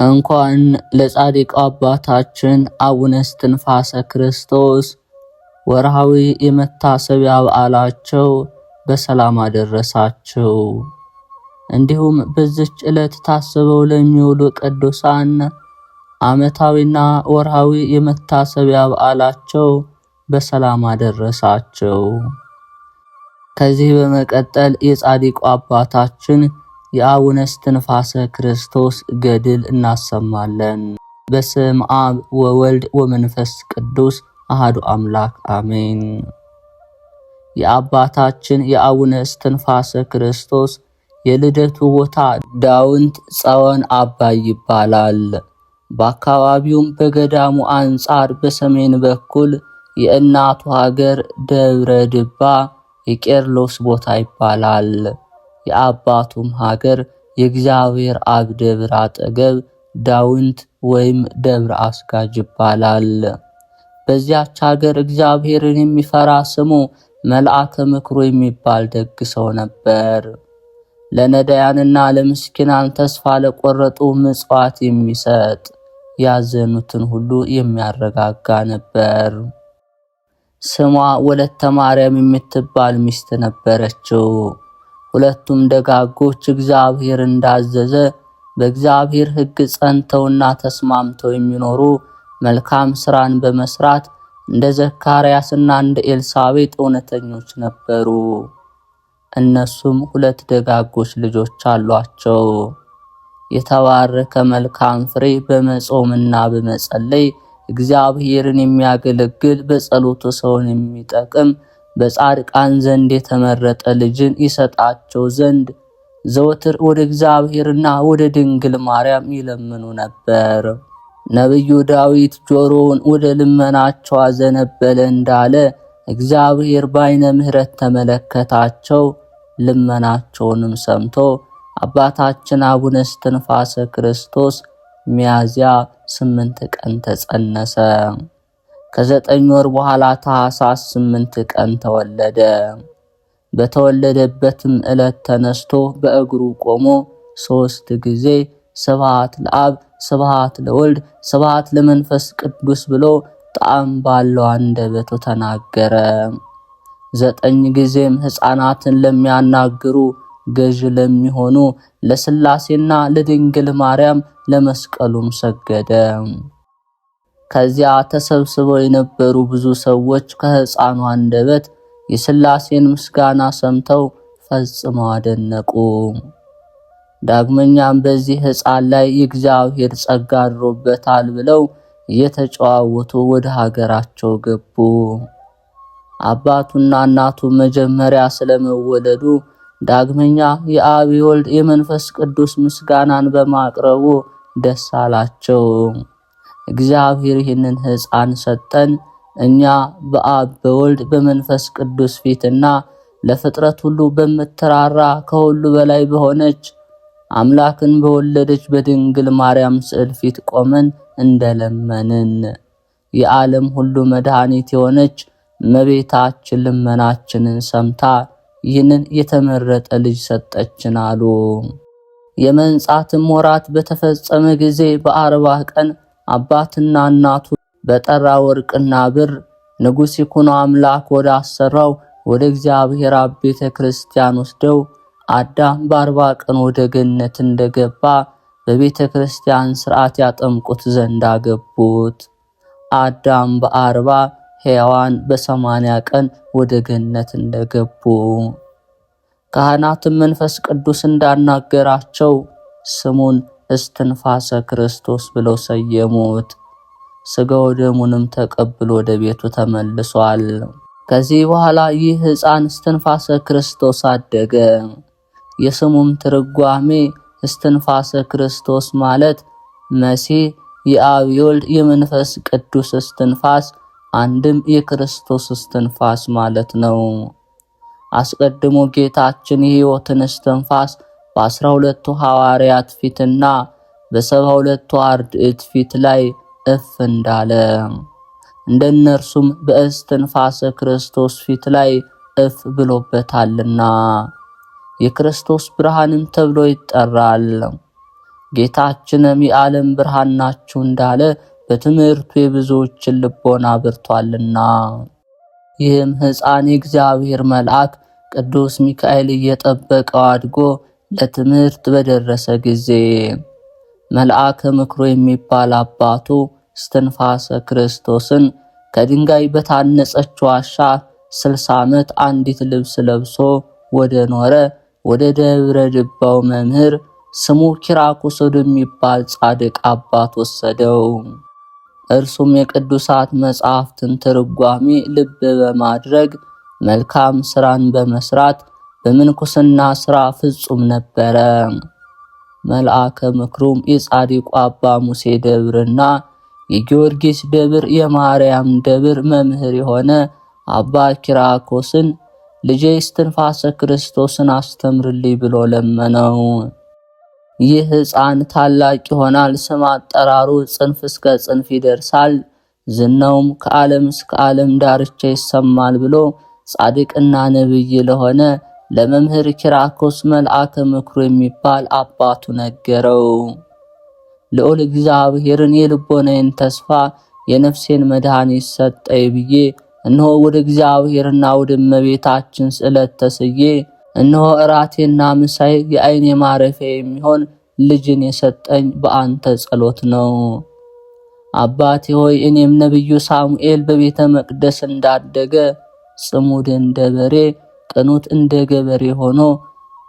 እንኳን ለጻድቁ አባታችን አቡነ እስትንፋሰ ክርስቶስ ወርሃዊ የመታሰቢያ በዓላቸው በሰላም አደረሳቸው። እንዲሁም በዚች ዕለት ታስበው ለሚውሉ ቅዱሳን ዓመታዊና ወርሃዊ የመታሰቢያ በዓላቸው በሰላም አደረሳቸው። ከዚህ በመቀጠል የጻድቁ አባታችን የአቡነ እስትንፋሰ ክርስቶስ ገድል እናሰማለን። በስመ አብ ወወልድ ወመንፈስ ቅዱስ አሐዱ አምላክ አሜን። የአባታችን የአቡነ እስትንፋሰ ክርስቶስ የልደቱ ቦታ ዳውንት ጸወን አባይ ይባላል። በአካባቢውም በገዳሙ አንጻር በሰሜን በኩል የእናቱ ሀገር ደብረ ድባ የቄርሎስ ቦታ ይባላል። የአባቱም ሀገር የእግዚአብሔር አብ ደብር አጠገብ ዳውንት ወይም ደብረ አስጋጅ ይባላል። በዚያች ሀገር እግዚአብሔርን የሚፈራ ስሙ መልአከ ምክሩ የሚባል ደግ ሰው ነበር። ለነዳያንና ለምስኪናን ተስፋ ለቆረጡ ምጽዋት የሚሰጥ ያዘኑትን ሁሉ የሚያረጋጋ ነበር። ስሟ ወለተ ማርያም የምትባል ሚስት ነበረችው። ሁለቱም ደጋጎች እግዚአብሔር እንዳዘዘ በእግዚአብሔር ሕግ ጸንተውና ተስማምተው የሚኖሩ መልካም ስራን በመስራት እንደ ዘካርያስና እንደ ኤልሳቤጥ እውነተኞች ነበሩ። እነሱም ሁለት ደጋጎች ልጆች አሏቸው። የተባረከ መልካም ፍሬ በመጾምና በመጸለይ እግዚአብሔርን የሚያገለግል በጸሎቱ ሰውን የሚጠቅም በጻድቃን ዘንድ የተመረጠ ልጅን ይሰጣቸው ዘንድ ዘወትር ወደ እግዚአብሔርና ወደ ድንግል ማርያም ይለምኑ ነበር። ነቢዩ ዳዊት ጆሮውን ወደ ልመናቸው አዘነበለ እንዳለ እግዚአብሔር በዓይነ ምሕረት ተመለከታቸው፣ ልመናቸውንም ሰምቶ አባታችን አቡነ እስትንፋሰ ክርስቶስ ሚያዝያ 8 ቀን ተጸነሰ። ከ9 ወር በኋላ ታኅሳስ 8 ቀን ተወለደ። በተወለደበትም ዕለት ተነስቶ በእግሩ ቆሞ 3 ጊዜ ስብሐት ለአብ፣ ስብሐት ለወልድ፣ ስብሐት ለመንፈስ ቅዱስ ብሎ ጣዕም ባለው አንደበቱ ተናገረ። 9 ጊዜም ሕፃናትን ለሚያናግሩ ገዥ ለሚሆኑ ለሥላሴና ለድንግል ማርያም ለመስቀሉም ሰገደ። ከዚያ ተሰብስበው የነበሩ ብዙ ሰዎች ከሕፃኑ አንደበት የሥላሴን ምስጋና ሰምተው ፈጽመው አደነቁ። ዳግመኛም በዚህ ሕፃን ላይ የእግዚአብሔር ጸጋ አድሮበታል ብለው እየተጨዋወቱ ወደ ሀገራቸው ገቡ። አባቱና እናቱ መጀመሪያ ስለመወለዱ ዳግመኛ የአብ የወልድ የመንፈስ ቅዱስ ምስጋናን በማቅረቡ ደስ አላቸው። እግዚአብሔር ይህንን ሕፃን ሰጠን፣ እኛ በአብ በወልድ በመንፈስ ቅዱስ ፊትና ለፍጥረት ሁሉ በምትራራ ከሁሉ በላይ በሆነች አምላክን በወለደች በድንግል ማርያም ስዕል ፊት ቆመን እንደለመንን የዓለም ሁሉ መድኃኒት የሆነች እመቤታችን ልመናችንን ሰምታ ይህንን የተመረጠ ልጅ ሰጠችን አሉ። የመንጻትም ወራት በተፈጸመ ጊዜ በ40 ቀን አባትና እናቱ በጠራ ወርቅና ብር ንጉሥ ይኩኖ አምላክ ወደ አሰራው ወደ እግዚአብሔር አብ ቤተ ክርስቲያን ወስደው አዳም በ40 ቀን ወደ ገነት እንደገባ በቤተ ክርስቲያን ሥርዓት ያጠምቁት ዘንድ አገቡት። አዳም በ40 ሔዋን በ80 ቀን ወደ ገነት እንደገቡ ካህናትም መንፈስ ቅዱስ እንዳናገራቸው ስሙን እስትንፋሰ ክርስቶስ ብለው ሰየሙት። ሥጋ ወደሙንም ተቀብሎ ወደ ቤቱ ተመልሷል። ከዚህ በኋላ ይህ ሕፃን እስትንፋሰ ክርስቶስ አደገ። የስሙም ትርጓሜ እስትንፋሰ ክርስቶስ ማለት መሲህ የአብ የወልድ የመንፈስ ቅዱስ እስትንፋስ አንድም የክርስቶስ እስትንፋስ ማለት ነው። አስቀድሞ ጌታችን የሕይወትን እስትንፋስ በ12ቱ ሐዋርያት ፊትና በ72ቱ አርድእት ፊት ላይ እፍ እንዳለ እንደነርሱም በእስትንፋሰ ክርስቶስ ፊት ላይ እፍ ብሎበታልና የክርስቶስ ብርሃንም ተብሎ ይጠራል። ጌታችንም የዓለም ብርሃን ናችሁ እንዳለ በትምህርቱ የብዙዎችን ልቦና አብርቷልና። ይህም ሕፃን የእግዚአብሔር መልአክ ቅዱስ ሚካኤል እየጠበቀው አድጎ ለትምህርት በደረሰ ጊዜ መልአከ ምክሩ የሚባል አባቱ እስትንፋሰ ክርስቶስን ከድንጋይ በታነጸች ዋሻ 60 ዓመት አንዲት ልብስ ለብሶ ወደ ኖረ ወደ ደብረ ድባው መምህር ስሙ ኪራኮስ ወደሚባል ጻድቅ አባት ወሰደው። እርሱም የቅዱሳት መጻሕፍትን ትርጓሜ ልብ በማድረግ መልካም ስራን በመስራት በምንኩስና ስራ ፍጹም ነበረ። መልአከ ምክሩም የጻድቁ አባ ሙሴ ደብርና የጊዮርጊስ ደብር የማርያም ደብር መምህር የሆነ አባ ኪራኮስን ልጄ እስትንፋሰ ክርስቶስን አስተምርልኝ ብሎ ለመነው። ይህ ሕፃን ታላቅ ይሆናል፣ ስም አጠራሩ ጽንፍ እስከ ጽንፍ ይደርሳል፣ ዝናውም ከዓለም እስከ ዓለም ዳርቻ ይሰማል ብሎ ጻድቅና ነብይ ለሆነ ለመምህር ኪራኮስ መልአከ ምክሩ የሚባል አባቱ ነገረው። ልዑል እግዚአብሔርን የልቦናዬን ተስፋ የነፍሴን መድኃኒት ሰጠኝ ብዬ እነሆ ወደ እግዚአብሔርና ወደ እመቤታችን ስዕለት ተስዬ እነሆ እራቴና ምሳዬ የዓይኔ ማረፊያ የሚሆን ልጅን የሰጠኝ በአንተ ጸሎት ነው። አባቴ ሆይ እኔም ነቢዩ ሳሙኤል በቤተ መቅደስ እንዳደገ ጽሙድ እንደ በሬ ቅኑት እንደ ገበሬ ሆኖ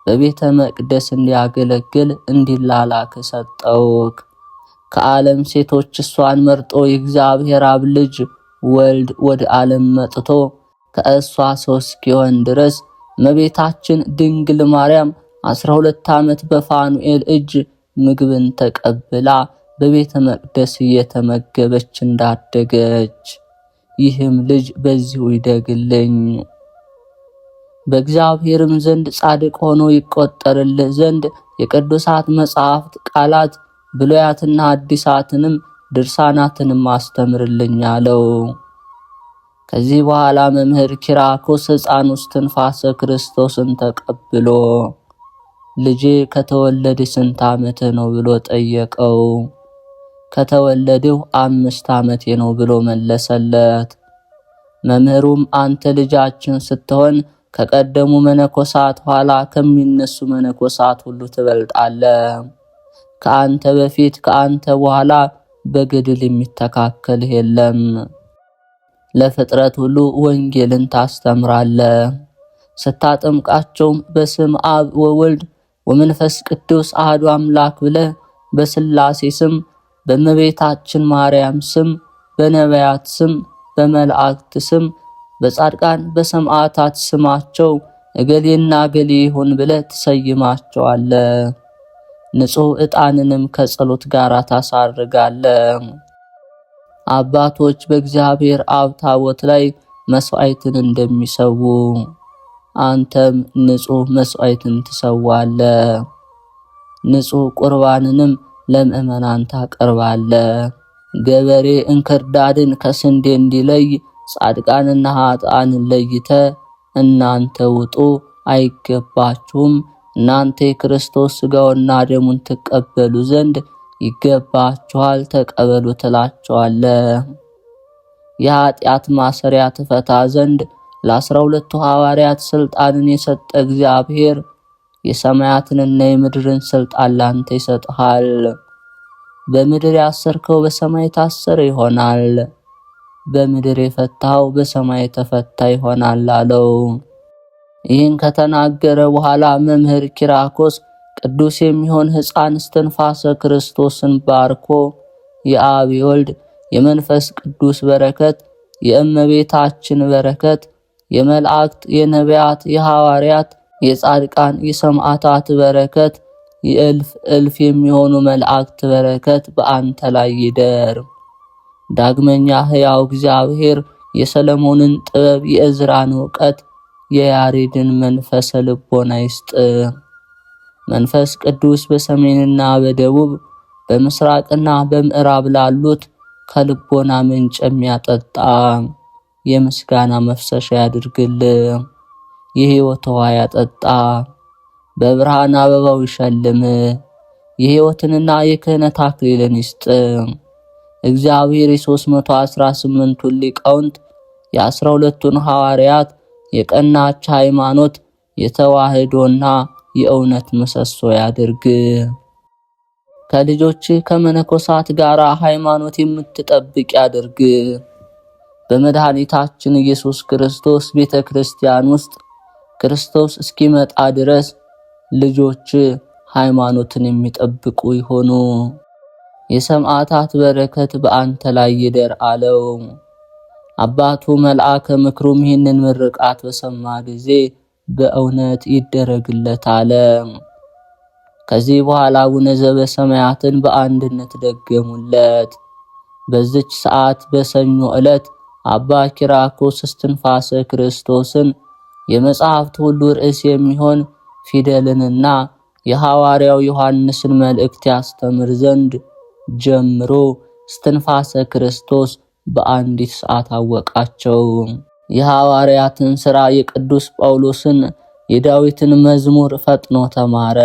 በቤተ መቅደስ እንዲያገለግል እንዲላላክ ሰጠውክ። ከዓለም ሴቶች እሷን መርጦ የእግዚአብሔር አብ ልጅ ወልድ ወደ ዓለም መጥቶ ከእሷ ሰው እስኪሆን ድረስ እመቤታችን ድንግል ማርያም 12 ዓመት በፋኑኤል እጅ ምግብን ተቀብላ በቤተ መቅደስ እየተመገበች እንዳደገች ይህም ልጅ በዚሁ ይደግልኝ። በእግዚአብሔርም ዘንድ ጻድቅ ሆኖ ይቆጠርልህ ዘንድ የቅዱሳት መጻሕፍት ቃላት ብሉያትና አዲሳትንም ድርሳናትንም አስተምርልኝ አለው። ከዚህ በኋላ መምህር ኪራኮስ ሕፃኑ እስትንፋሰ ክርስቶስን ተቀብሎ ልጄ ከተወለደ ስንት ዓመትህ ነው ብሎ ጠየቀው። ከተወለድሁ 5 ዓመቴ ነው ብሎ መለሰለት። መምህሩም አንተ ልጃችን ስትሆን ከቀደሙ መነኮሳት ኋላ ከሚነሱ መነኮሳት ሁሉ ትበልጣለህ። ከአንተ በፊት ከአንተ በኋላ በገድል የሚተካከልህ የለም። ለፍጥረት ሁሉ ወንጌልን ታስተምራለህ። ስታጠምቃቸውም በስም አብ ወወልድ ወመንፈስ ቅዱስ አሐዱ አምላክ ብለህ በሥላሴ ስም፣ በእመቤታችን ማርያም ስም፣ በነቢያት ስም፣ በመላእክት ስም፣ በጻድቃን በሰማዕታት ስማቸው እገሌና እገሌ ይሁን ብለህ ትሰይማቸዋለህ። ንጹሕ ዕጣንንም ከጸሎት ጋር ታሳርጋለህ። አባቶች በእግዚአብሔር አብ ታቦት ላይ መስዋዕትን እንደሚሰዉ አንተም ንጹሕ መስዋዕትን ትሰዋለህ። ንጹሕ ቁርባንንም ለምእመናን ታቀርባለህ። ገበሬ እንክርዳድን ከስንዴ እንዲለይ ጻድቃንና ኃጥአንን ለይተ እናንተ ውጡ አይገባችሁም፣ እናንተ የክርስቶስ ሥጋውና ደሙን ትቀበሉ ዘንድ ይገባችኋል፣ ተቀበሉ ትላቸዋለህ። የኃጢአት ማሰሪያ ትፈታ ዘንድ ለ12ቱ ሐዋርያት ሥልጣንን የሰጠ እግዚአብሔር የሰማያትንና የምድርን ሥልጣን ላንተ ይሰጥሃል። በምድር ያሰርከው በሰማይ ታሰረ ይሆናል፣ በምድር የፈታው በሰማይ ተፈታ ይሆናል አለው። ይህን ከተናገረ በኋላ መምህር ኪራኮስ ቅዱስ የሚሆን ሕፃን እስትንፋሰ ክርስቶስን ባርኮ የአብ የወልድ የመንፈስ ቅዱስ በረከት፣ የእመቤታችን በረከት፣ የመላእክት የነቢያት የሐዋርያት የጻድቃን የሰማዕታት በረከት፣ የእልፍ እልፍ የሚሆኑ መላእክት በረከት በአንተ ላይ ይደር። ዳግመኛ ሕያው እግዚአብሔር የሰለሞንን ጥበብ፣ የእዝራን ዕውቀት፣ የያሬድን መንፈሰ ልቦና ይስጥ። መንፈስ ቅዱስ በሰሜንና በደቡብ በምስራቅና በምዕራብ ላሉት ከልቦና ምንጭ የሚያጠጣ የምስጋና መፍሰሻ ያድርግልህ። የሕይወት ውሃ ያጠጣ፣ በብርሃን አበባው ይሸልምህ። የሕይወትንና የክህነት አክሊልን ይስጥ። እግዚአብሔር የ318ቱን ሊቃውንት የ12ቱን ሐዋርያት የቀናች ሃይማኖት የተዋህዶና የእውነት ምሰሶ ያድርግ። ከልጆች ከመነኮሳት ጋር ሃይማኖት የምትጠብቅ ያድርግ። በመድኃኒታችን ኢየሱስ ክርስቶስ ቤተክርስቲያን ውስጥ ክርስቶስ እስኪመጣ ድረስ ልጆች ሃይማኖትን የሚጠብቁ ይሆኑ። የሰማዕታት በረከት በአንተ ላይ ይደር አለው። አባቱ መልአከ ምክሩም ይህንን ምርቃት በሰማ ጊዜ በእውነት ይደረግለት አለ። ከዚህ በኋላ አቡነ ዘበሰማያትን በአንድነት ደገሙለት። በዚች ሰዓት በሰኞ ዕለት አባ ኪራኮስ እስትንፋሰ ክርስቶስን የመጽሐፍት ሁሉ ርዕስ የሚሆን ፊደልንና የሐዋርያው ዮሐንስን መልእክት ያስተምር ዘንድ ጀምሮ እስትንፋሰ ክርስቶስ በአንዲት ሰዓት አወቃቸው። የሐዋርያትን ሥራ፣ የቅዱስ ጳውሎስን፣ የዳዊትን መዝሙር ፈጥኖ ተማረ።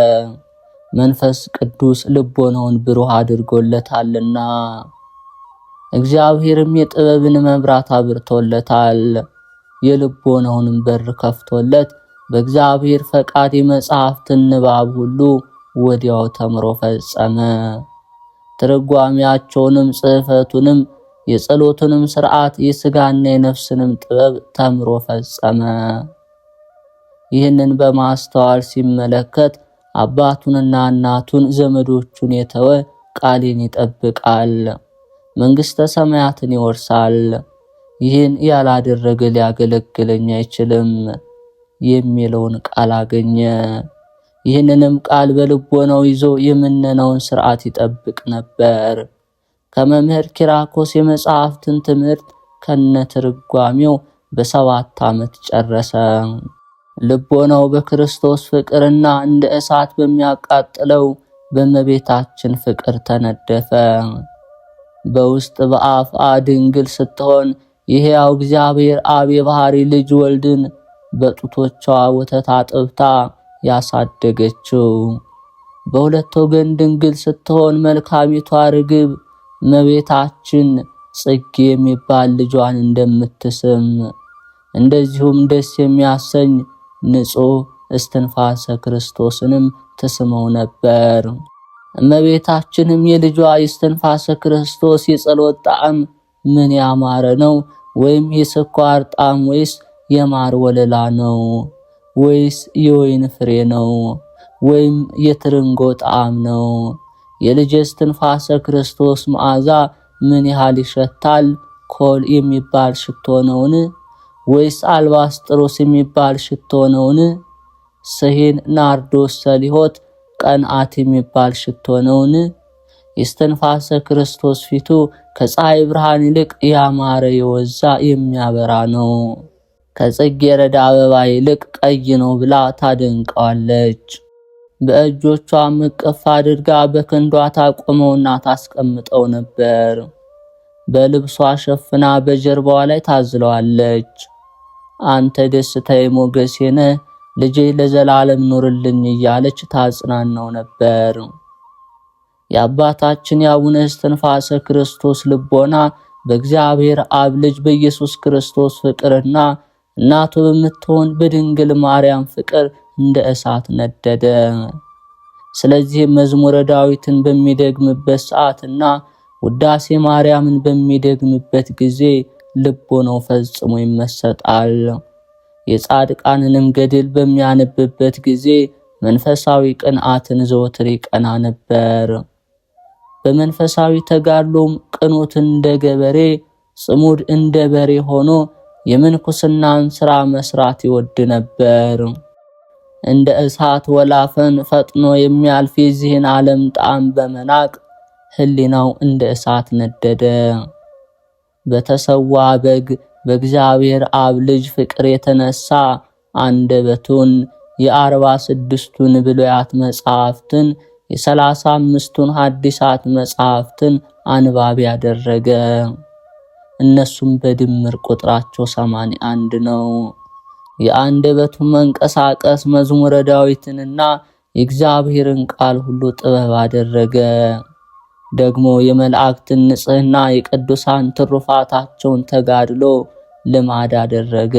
መንፈስ ቅዱስ ልቦናውን ብሩህ አድርጎለታልና። እግዚአብሔርም የጥበብን መብራት አብርቶለታል። የልቦናውንም በር ከፍቶለት በእግዚአብሔር ፈቃድ የመጽሐፍትን ንባብ ሁሉ ወዲያው ተምሮ ፈጸመ። ትርጓሜያቸውንም ጽሕፈቱንም የጸሎቱንም ሥርዓት የሥጋና የነፍስንም ጥበብ ተምሮ ፈጸመ። ይህንን በማስተዋል ሲመለከት አባቱንና እናቱን ዘመዶቹን የተወ ቃሌን ይጠብቃል፣ መንግሥተ ሰማያትን ይወርሳል፣ ይህን ያላደረገ ሊያገለግለኝ አይችልም የሚለውን ቃል አገኘ። ይህንንም ቃል በልቦናው ይዞ የምነናውን ሥርዓት ይጠብቅ ነበር። ከመምህር ኪራኮስ የመጽሐፍትን ትምህርት ከነትርጓሜው በ7 ዓመት ጨረሰ። ልቦናው በክርስቶስ ፍቅርና እንደ እሳት በሚያቃጥለው በእመቤታችን ፍቅር ተነደፈ። በውስጥ በአፍአ ድንግል ስትሆን የሕያው እግዚአብሔር አብ የባሕሪ ልጅ ወልድን በጡቶቿ ወተት አጥብታ ያሳደገችው፣ በሁለት ወገን ድንግል ስትሆን መልካሚቷ ርግብ እመቤታችን ጽጌ የሚባል ልጇን እንደምትስም እንደዚሁም ደስ የሚያሰኝ ንጹሕ እስትንፋሰ ክርስቶስንም ትስመው ነበር። እመቤታችንም የልጇ የእስትንፋሰ ክርስቶስ የጸሎት ጣዕም ምን ያማረ ነው? ወይም የስኳር ጣዕም ወይስ የማር ወለላ ነው? ወይስ የወይን ፍሬ ነው? ወይም የትርንጎ ጣዕም ነው? የልጅ እስትንፋሰ ክርስቶስ መዓዛ ምን ያህል ይሸታል? ኮል የሚባል ሽቶ ነውን? ወይስ አልባስጥሮስ የሚባል ሽቶ ነውን? ስሂን፣ ናርዶስ፣ ሰሊሆት፣ ቀንአት የሚባል ሽቶ ነውን? የእስትንፋሰ ክርስቶስ ፊቱ ከፀሐይ ብርሃን ይልቅ ያማረ የወዛ የሚያበራ ነው፣ ከጽጌረዳ አበባ ይልቅ ቀይ ነው ብላ ታደንቀዋለች። በእጆቿ እቅፍ አድርጋ በክንዷ ታቆመውና ታስቀምጠው ነበር። በልብሷ ሸፍና በጀርባዋ ላይ ታዝለዋለች። አንተ ደስታዬ ሞገሴ ነህ፣ ልጄ ለዘላለም ኑርልኝ እያለች ታጽናናው ነበር። የአባታችን የአቡነ እስትንፋሰ ክርስቶስ ልቦና በእግዚአብሔር አብ ልጅ በኢየሱስ ክርስቶስ ፍቅርና እናቱ በምትሆን በድንግል ማርያም ፍቅር እንደ እሳት ነደደ። ስለዚህ መዝሙረ ዳዊትን በሚደግምበት ሰዓትና ውዳሴ ማርያምን በሚደግምበት ጊዜ ልቦናው ፈጽሞ ይመሰጣል። የጻድቃንንም ገድል በሚያነብበት ጊዜ መንፈሳዊ ቅንዓትን ዘወትር ይቀና ነበር። በመንፈሳዊ ተጋድሎም ቅኑት እንደ ገበሬ ጽሙድ እንደ በሬ ሆኖ የምንኩስናን ሥራ መስራት ይወድ ነበር። እንደ እሳት ወላፈን ፈጥኖ የሚያልፍ የዚህን ዓለም ጣዕም በመናቅ ሕሊናው እንደ እሳት ነደደ። በተሰዋ በግ በእግዚአብሔር አብ ልጅ ፍቅር የተነሳ አንደበቱን የ46ቱን ብሉያት መጻሕፍትን የ35ቱን ሐዲሳት መጻሕፍትን አንባቢ ያደረገ። እነሱም በድምር ቁጥራቸው 81 ነው። የአንደበቱ መንቀሳቀስ መዝሙረ ዳዊትንና የእግዚአብሔርን ቃል ሁሉ ጥበብ አደረገ። ደግሞ የመላእክትን ንጽሕና የቅዱሳን ትሩፋታቸውን ተጋድሎ ልማድ አደረገ።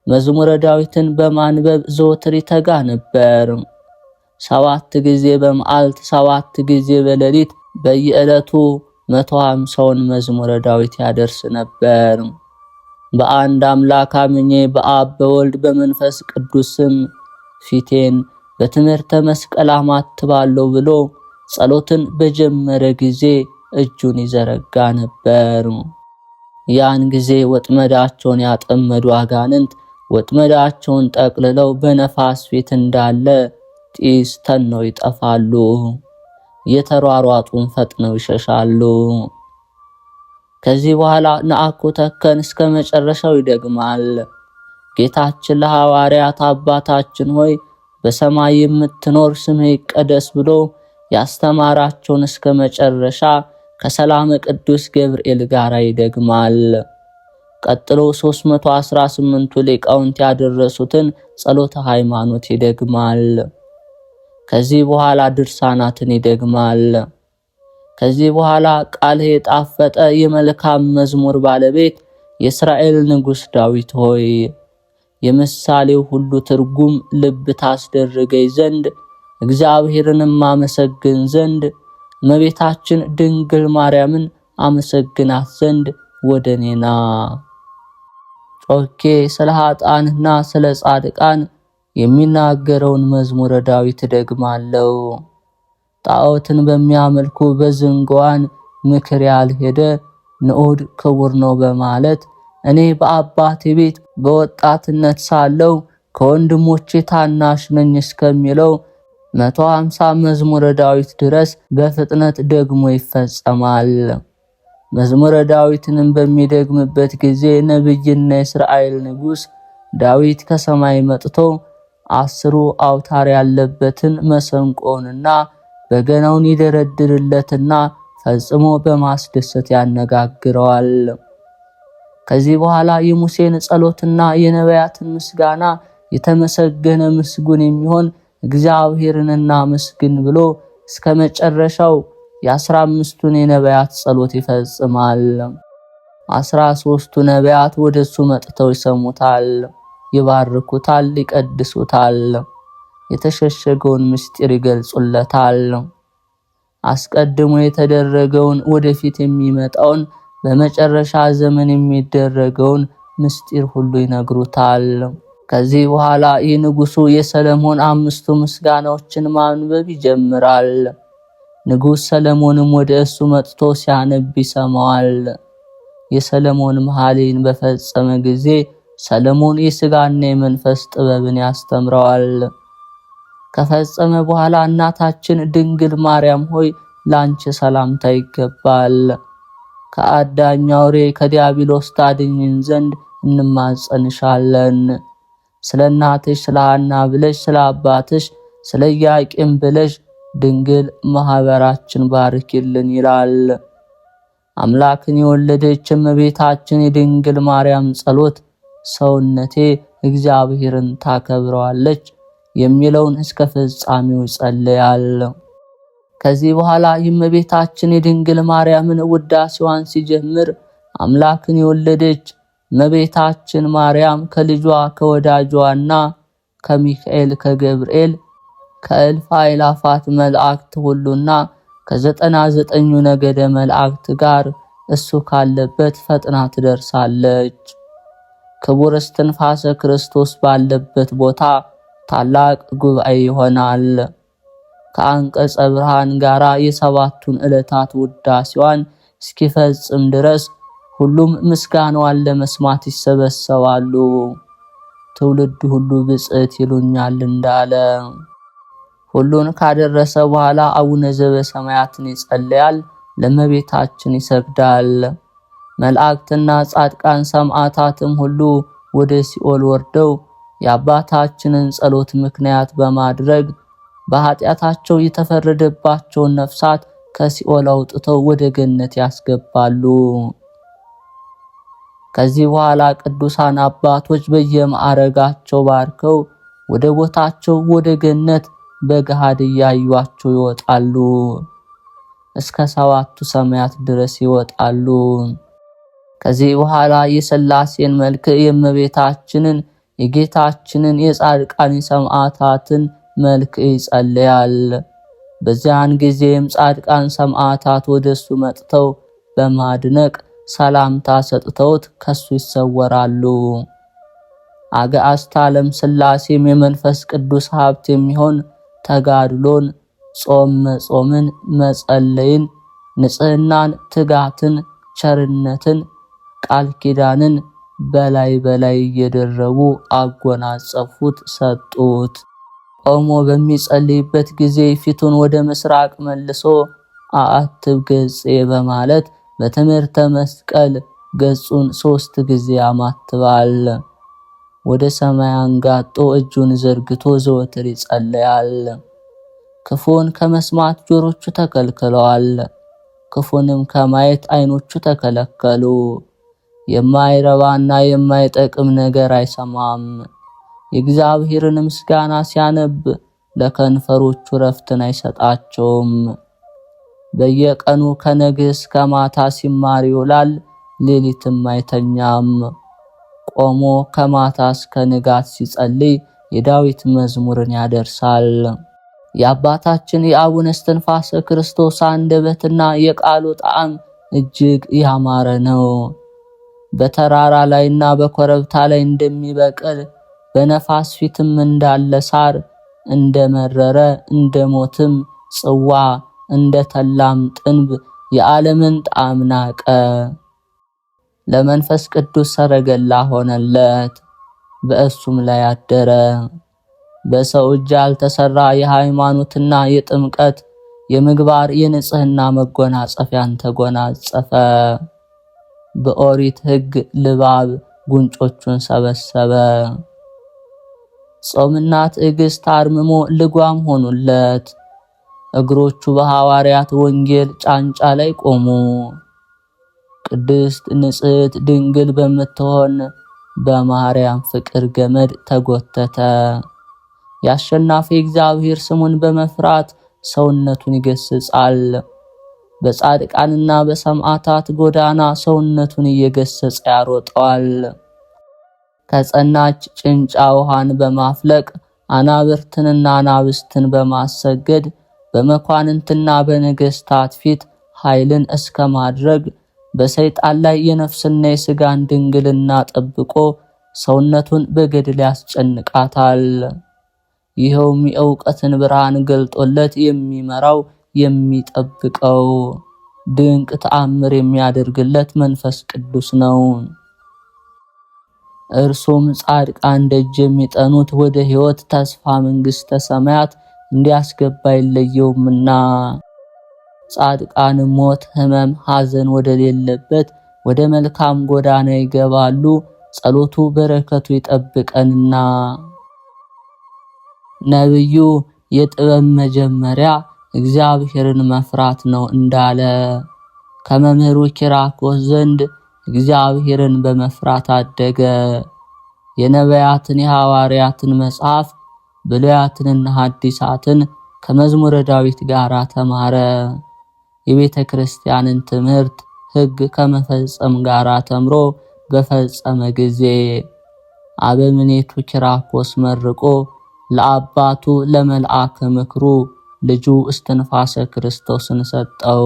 መዝሙረ ዳዊትን በማንበብ ዘወትር ይተጋ ነበር። 7 ጊዜ በመዓልት 7 ጊዜ በሌሊት በየዕለቱ 150ውን መዝሙረ ዳዊት ያደርስ ነበር። በአንድ አምላክ አምኜ በአብ በወልድ በመንፈስ ቅዱስ ስም ፊቴን በትምህርተ መስቀል አማትባለሁ ብሎ ጸሎትን በጀመረ ጊዜ እጁን ይዘረጋ ነበር። ያን ጊዜ ወጥመዳቸውን ያጠመዱ አጋንንት ወጥመዳቸውን ጠቅልለው በነፋስ ፊት እንዳለ ጢስ ተነው ይጠፋሉ። የተሯሯጡን ፈጥነው ይሸሻሉ። ከዚህ በኋላ ነአኩ ተከን እስከ መጨረሻው ይደግማል። ጌታችን ለሐዋርያት አባታችን ሆይ በሰማይ የምትኖር ስምህ ይቀደስ ብሎ ያስተማራቸውን እስከ መጨረሻ ከሰላመ ቅዱስ ገብርኤል ጋር ይደግማል። ቀጥሎ 318ቱ ሊቃውንት ያደረሱትን ጸሎተ ሃይማኖት ይደግማል። ከዚህ በኋላ ድርሳናትን ይደግማል። ከዚህ በኋላ ቃልህ የጣፈጠ የመልካም መዝሙር ባለቤት የእስራኤል ንጉሥ ዳዊት ሆይ የምሳሌው ሁሉ ትርጉም ልብ ታስደርገኝ ዘንድ እግዚአብሔርንም አመሰግን ዘንድ እመቤታችን ድንግል ማርያምን አመሰግናት ዘንድ ወደኔና ጮኬ ስለ ኃጥአንና ስለ ጻድቃን የሚናገረውን መዝሙረ ዳዊት ደግማለሁ። ጣዖትን በሚያመልኩ በዝንጓን ምክር ያልሄደ ንዑድ ክቡር ነው በማለት እኔ በአባቴ ቤት በወጣትነት ሳለው ከወንድሞቼ ታናሽ ነኝ እስከሚለው 150 መዝሙረ ዳዊት ድረስ በፍጥነት ደግሞ ይፈጸማል። መዝሙረ ዳዊትንም በሚደግምበት ጊዜ ነብይና የእስራኤል ንጉሥ ዳዊት ከሰማይ መጥቶ 10 አውታር ያለበትን መሰንቆንና በገናውን ይደረድርለትና ፈጽሞ በማስደሰት ያነጋግረዋል። ከዚህ በኋላ የሙሴን ጸሎትና የነቢያትን ምስጋና የተመሰገነ ምስጉን የሚሆን እግዚአብሔርንና ምስግን ብሎ እስከ መጨረሻው የ15ቱን የነቢያት ጸሎት ይፈጽማል። 13ቱ ነቢያት ወደሱ መጥተው ይሰሙታል፣ ይባርኩታል፣ ይቀድሱታል፣ የተሸሸገውን ምስጢር ይገልጹለታል። አስቀድሞ የተደረገውን ወደፊት የሚመጣውን በመጨረሻ ዘመን የሚደረገውን ምስጢር ሁሉ ይነግሩታል። ከዚህ በኋላ የንጉሱ የሰለሞን 5ቱ ምስጋናዎችን ማንበብ ይጀምራል። ንጉሥ ሰለሞንም ወደ እሱ መጥቶ ሲያነብ ይሰማዋል። የሰለሞን መሐሌን በፈጸመ ጊዜ ሰለሞን የሥጋና የመንፈስ ጥበብን ያስተምረዋል። ከፈጸመ በኋላ እናታችን ድንግል ማርያም ሆይ ላንቺ ሰላምታ ይገባል፣ ከአዳኝ አውሬ ከዲያብሎስ ታድኝን ዘንድ እንማጸንሻለን። ስለ እናትሽ ስለ ሐና ብለሽ ስለ አባትሽ ስለ ኢያቄም ብለሽ ድንግል ማህበራችን ባርኪልን ይላል። አምላክን የወለደች እመቤታችን የድንግል ማርያም ጸሎት ሰውነቴ እግዚአብሔርን ታከብረዋለች የሚለውን እስከ ፍጻሜው ይጸልያል። ከዚህ በኋላ የእመቤታችን የድንግል ማርያምን ውዳሴዋን ሲጀምር አምላክን የወለደች እመቤታችን ማርያም ከልጇ ከወዳጇና ከሚካኤል ከገብርኤል ከእልፍ አእላፋት መላእክት ሁሉና ከ99ኙ ነገደ መላእክት ጋር እሱ ካለበት ፈጥና ትደርሳለች። ክቡር እስትንፋሰ ክርስቶስ ባለበት ቦታ ታላቅ ጉባኤ ይሆናል። ከአንቀጸ ብርሃን ጋራ የ7ቱን ዕለታት ውዳሴዋን እስኪፈጽም ድረስ ሁሉም ምስጋናዋን ለመስማት ይሰበሰባሉ። ትውልድ ሁሉ ብፅዕት ይሉኛል እንዳለ ሁሉን ካደረሰ በኋላ አቡነ ዘበሰማያትን ይጸልያል፣ ለእመቤታችን ይሰግዳል። መላእክትና ጻድቃን ሰማዕታትም ሁሉ ወደ ሲኦል ወርደው የአባታችንን ጸሎት ምክንያት በማድረግ በኃጢአታቸው የተፈረደባቸውን ነፍሳት ከሲኦል አውጥተው ወደ ገነት ያስገባሉ። ከዚህ በኋላ ቅዱሳን አባቶች በየማዕረጋቸው ባርከው ወደ ቦታቸው ወደ ገነት በገሃድ እያዩአቸው ይወጣሉ። እስከ 7ቱ ሰማያት ድረስ ይወጣሉ። ከዚህ በኋላ የሥላሴን መልክ የእመቤታችንን የጌታችንን የጻድቃን የሰማዕታትን መልክ ይጸልያል። በዚያን ጊዜም ጻድቃን ሰማዕታት ወደሱ መጥተው በማድነቅ ሰላምታ ሰጥተውት ከሱ ይሰወራሉ። አጋዕዝተ ዓለም ሥላሴም የመንፈስ ቅዱስ ሀብት የሚሆን ተጋድሎን፣ ጾም መጾምን፣ መጸለይን፣ ንጽህናን፣ ትጋትን፣ ቸርነትን፣ ቃል ኪዳንን በላይ በላይ እየደረቡ አጎናጸፉት፣ ሰጡት። ቆሞ በሚጸልይበት ጊዜ ፊቱን ወደ ምስራቅ መልሶ አአትብ ገጼ በማለት በትምህርተ መስቀል ገጹን 3 ጊዜ ያማትባል። ወደ ሰማይ አንጋጦ እጁን ዘርግቶ ዘወትር ይጸልያል። ክፉን ከመስማት ጆሮቹ ተከልክለዋል። ክፉንም ከማየት ዓይኖቹ ተከለከሉ። የማይረባና የማይጠቅም ነገር አይሰማም። የእግዚአብሔርን ምስጋና ሲያነብ ለከንፈሮቹ ረፍትን አይሰጣቸውም። በየቀኑ ከነግህ እስከ ማታ ሲማር ይውላል፣ ሌሊትም አይተኛም። ቆሞ ከማታ እስከ ንጋት ሲጸልይ የዳዊት መዝሙርን ያደርሳል። የአባታችን የአቡነ እስትንፋሰ ክርስቶስ አንደበትና የቃሉ ጣዕም እጅግ ያማረ ነው። በተራራ ላይና በኮረብታ ላይ እንደሚበቅል በነፋስ ፊትም እንዳለ ሳር እንደመረረ እንደ ሞትም ጽዋ እንደ ተላም ጥንብ የዓለምን ጣዕም ናቀ። ለመንፈስ ቅዱስ ሰረገላ ሆነለት፣ በእሱም ላይ አደረ። በሰው እጅ ያልተሰራ የሃይማኖትና የጥምቀት የምግባር የንጽህና መጎናጸፊያን ተጎናጸፈ። በኦሪት ሕግ ልባብ ጉንጮቹን ሰበሰበ። ጾምና ትዕግስት አርምሞ ልጓም ሆኑለት። እግሮቹ በሐዋርያት ወንጌል ጫንጫ ላይ ቆሙ። ቅድስት ንጽሕት ድንግል በምትሆን በማርያም ፍቅር ገመድ ተጎተተ። የአሸናፊ እግዚአብሔር ስሙን በመፍራት ሰውነቱን ይገስጻል። በጻድቃንና በሰማዕታት ጎዳና ሰውነቱን እየገሰጸ ያሮጠዋል። ከጸናች ጭንጫ ውሃን በማፍለቅ አናብርትንና አናብስትን በማሰገድ በመኳንንትና በነገስታት ፊት ኃይልን እስከ ማድረግ በሰይጣን ላይ የነፍስና የሥጋን ድንግልና ጠብቆ ሰውነቱን በገድል ያስጨንቃታል። ይኸውም የእውቀትን ብርሃን ገልጦለት የሚመራው የሚጠብቀው ድንቅ ተአምር የሚያደርግለት መንፈስ ቅዱስ ነው። እርሱም ጻድቃን ደጅ የሚጠኑት ወደ ሕይወት ተስፋ መንግሥተ ሰማያት እንዲያስገባ ይለየውምና ጻድቃን ሞት፣ ሕመም፣ ሐዘን ወደሌለበት ወደ መልካም ጎዳና ይገባሉ። ጸሎቱ በረከቱ ይጠብቀንና ነብዩ የጥበብ መጀመሪያ እግዚአብሔርን መፍራት ነው እንዳለ ከመምህሩ ኪራኮስ ዘንድ እግዚአብሔርን በመፍራት አደገ። የነቢያትን የሐዋርያትን መጽሐፍ ብሉያትንና ሐዲሳትን ከመዝሙረ ዳዊት ጋር ተማረ። የቤተ ክርስቲያንን ትምህርት ሕግ ከመፈጸም ጋር ተምሮ በፈጸመ ጊዜ አበምኔቱ ኪራኮስ መርቆ ለአባቱ ለመልአከ ምክሩ ልጁ እስትንፋሰ ክርስቶስን ሰጠው።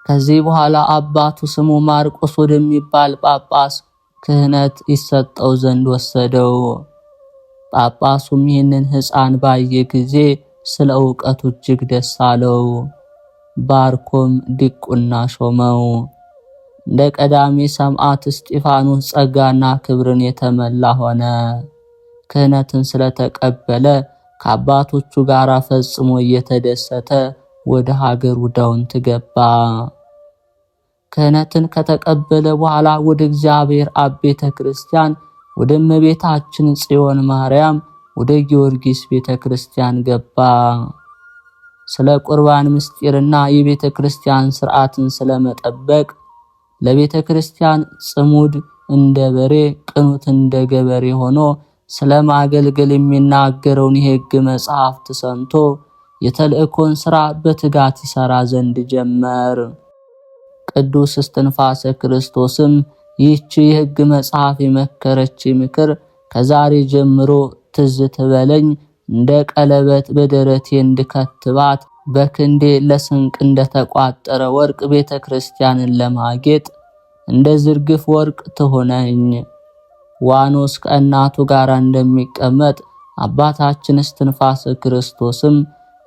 ከዚህ በኋላ አባቱ ስሙ ማርቆስ ወደሚባል ጳጳስ ክህነት ይሰጠው ዘንድ ወሰደው። ጳጳሱም ይህንን ሕፃን ባየ ጊዜ ስለ ዕውቀቱ እጅግ ደስ አለው። ባርኮም ዲቁና ሾመው። እንደ ቀዳሚ ሰማዕት እስጢፋኖስ ጸጋና ክብርን የተመላ ሆነ። ክህነትን ስለተቀበለ ከአባቶቹ ጋር ፈጽሞ እየተደሰተ ወደ ሀገሩ ዳውንት ገባ። ክህነትን ከተቀበለ በኋላ ወደ እግዚአብሔር አብ ቤተ ክርስቲያን ወደ እመቤታችን ጽዮን ማርያም ወደ ጊዮርጊስ ቤተ ክርስቲያን ገባ። ስለ ቁርባን ምስጢርና የቤተ ክርስቲያን ሥርዓትን ስለመጠበቅ ለቤተ ክርስቲያን ጽሙድ እንደ በሬ ቅኑት እንደ ገበሬ ሆኖ ስለማገልገል የሚናገረውን የሕግ መጽሐፍት ሰምቶ የተልእኮን ሥራ በትጋት ይሠራ ዘንድ ጀመር። ቅዱስ እስትንፋሰ ክርስቶስም ይህች የሕግ መጽሐፍ የመከረች ምክር ከዛሬ ጀምሮ ትዝ ትበለኝ፣ እንደ ቀለበት በደረቴ እንድከትባት፣ በክንዴ ለስንቅ እንደተቋጠረ ወርቅ ቤተ ክርስቲያንን ለማጌጥ እንደ ዝርግፍ ወርቅ ትሆነኝ። ዋኖስ ከእናቱ ጋር እንደሚቀመጥ አባታችን እስትንፋሰ ክርስቶስም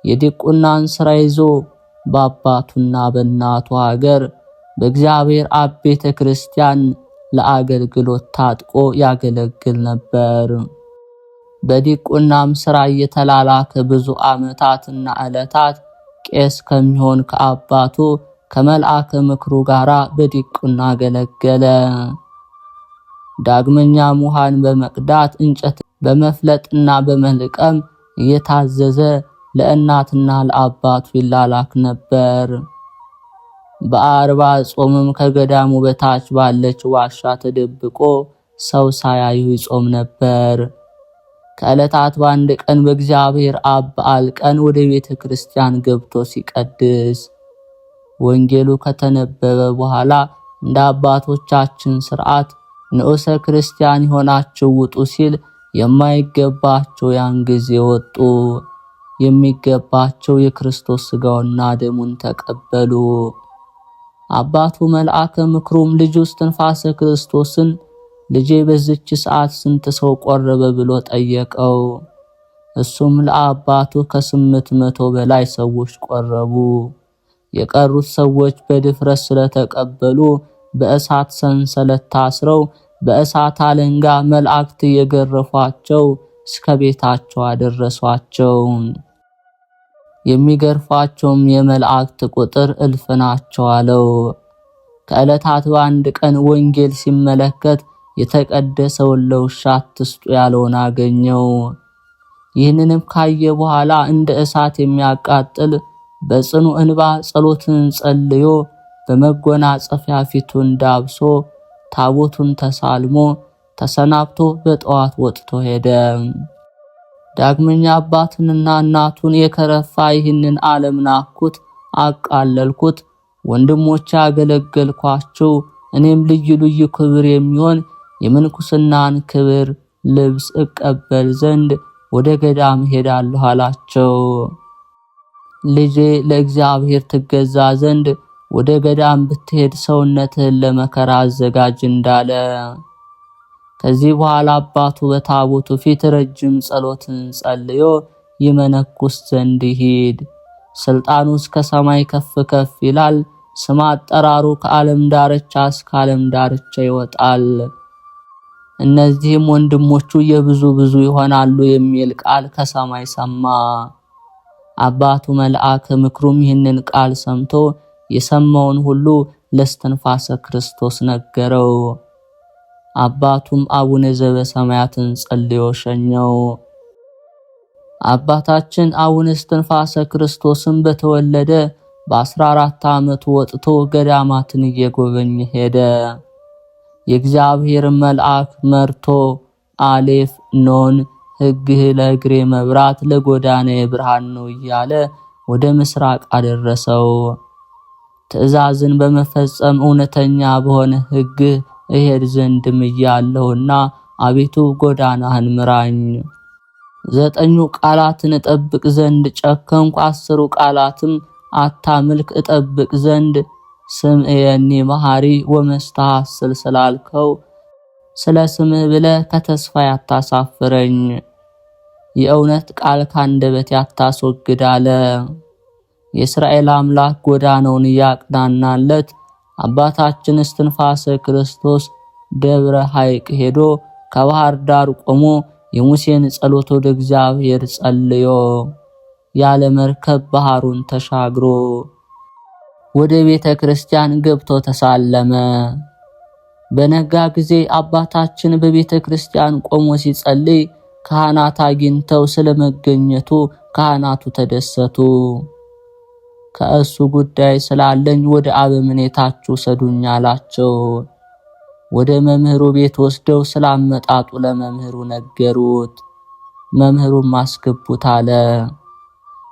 የዲቁናን ሥራ ይዞ በአባቱና በእናቱ ሀገር በእግዚአብሔር አብ ቤተ ክርስቲያን ለአገልግሎት ታጥቆ ያገለግል ነበር። በዲቁናም ሥራ እየተላላከ ብዙ ዓመታትና ዕለታት ቄስ ከሚሆን ከአባቱ ከመልአከ ምክሩ ጋር በዲቁና አገለገለ። ዳግመኛም ውሃን በመቅዳት እንጨት በመፍለጥና በመልቀም እየታዘዘ ለእናትና ለአባቱ ይላላክ ነበር። በአርባ ጾምም ከገዳሙ በታች ባለች ዋሻ ተደብቆ ሰው ሳያዩ ይጾም ነበር። ከዕለታት በአንድ ቀን በእግዚአብሔር አብ በዓል ቀን ወደ ቤተ ክርስቲያን ገብቶ ሲቀድስ ወንጌሉ ከተነበበ በኋላ እንደ አባቶቻችን ሥርዓት ንዑሰ ክርስቲያን የሆናችሁ ውጡ ሲል የማይገባቸው ያን ጊዜ ወጡ። የሚገባቸው የክርስቶስ ሥጋውና ደሙን ተቀበሉ። አባቱ መልአከ ምክሩም ልጁ እስትንፋሰ ክርስቶስን ልጄ በዚች ሰዓት ስንት ሰው ቆረበ ብሎ ጠየቀው። እሱም ለአባቱ ከ800 በላይ ሰዎች ቆረቡ። የቀሩት ሰዎች በድፍረት ስለተቀበሉ በእሳት ሰንሰለት ታስረው በእሳት አለንጋ መላእክት የገረፏቸው እስከ ቤታቸው አደረሷቸው። የሚገርፏቸውም የመላእክት ቁጥር እልፍ ናቸው አለው። ከዕለታት በአንድ ቀን ወንጌል ሲመለከት የተቀደሰውን ለውሻ አትስጡ ያለውን አገኘው። ይህንንም ካየ በኋላ እንደ እሳት የሚያቃጥል በጽኑ እንባ ጸሎትን ጸልዮ በመጎናጸፊያ ፊቱን ዳብሶ ታቦቱን ተሳልሞ ተሰናብቶ በጠዋት ወጥቶ ሄደ። ዳግመኛ አባቱንና እናቱን የከረፋ ይህንን ዓለም ናኩት፣ አቃለልኩት፣ ወንድሞቼ አገለገልኳችሁ፣ እኔም ልዩ ልዩ ክብር የሚሆን የምንኩስናን ክብር ልብስ እቀበል ዘንድ ወደ ገዳም ሄዳለሁ አላቸው። ልጄ ለእግዚአብሔር ትገዛ ዘንድ ወደ ገዳም ብትሄድ ሰውነትህን ለመከራ አዘጋጅ እንዳለ። ከዚህ በኋላ አባቱ በታቦቱ ፊት ረጅም ጸሎትን ጸልዮ ይመነኩስ ዘንድ ይሂድ፣ ስልጣኑ እስከ ሰማይ ከፍ ከፍ ይላል፣ ስም አጠራሩ ከዓለም ዳርቻ እስከ ዓለም ዳርቻ ይወጣል፣ እነዚህም ወንድሞቹ የብዙ ብዙ ይሆናሉ የሚል ቃል ከሰማይ ሰማ። አባቱ መልአከ ምክሩም ይህንን ቃል ሰምቶ የሰማውን ሁሉ ለእስትንፋሰ ክርስቶስ ነገረው። አባቱም አቡነ ዘበሰማያትን ጸልዮ ሸኘው። አባታችን አቡነ እስትንፋሰ ክርስቶስም በተወለደ በ14 ዓመቱ ወጥቶ ገዳማትን እየጎበኘ ሄደ። የእግዚአብሔር መልአክ መርቶ አሌፍ ኖን ሕግህ ለእግሬ መብራት ለጎዳናዬ ብርሃን ነው እያለ ወደ ምስራቅ አደረሰው። ትእዛዝን በመፈጸም እውነተኛ በሆነ ሕግህ እሄድ ዘንድም እያለሁና አቤቱ ጎዳናህን ምራኝ። 9 ቃላትን እጠብቅ ዘንድ ጨከንኩ፣ 10 ቃላትም አታምልክ እጠብቅ ዘንድ ስምየኒ መሐሪ ወመስተሐስል ስላልከው ስለ ስምህ ብለህ ከተስፋ ያታሳፍረኝ፣ የእውነት ቃል ካንደበቴ ያታስወግድ አለ። የእስራኤል አምላክ ጎዳናውን እያቅናናለት አባታችን እስትንፋሰ ክርስቶስ ደብረ ሐይቅ ሄዶ ከባህር ዳር ቆሞ የሙሴን ጸሎት ወደ እግዚአብሔር ጸልዮ ያለ መርከብ ባህሩን ተሻግሮ ወደ ቤተ ክርስቲያን ገብቶ ተሳለመ። በነጋ ጊዜ አባታችን በቤተ ክርስቲያን ቆሞ ሲጸልይ ካህናት አግኝተው ስለመገኘቱ ካህናቱ ተደሰቱ። ከእሱ ጉዳይ ስላለኝ ወደ አበምኔታችሁ ሰዱኝ አላቸው። ወደ መምህሩ ቤት ወስደው ስላመጣጡ ለመምህሩ ነገሩት። መምህሩም አስገቡት አለ።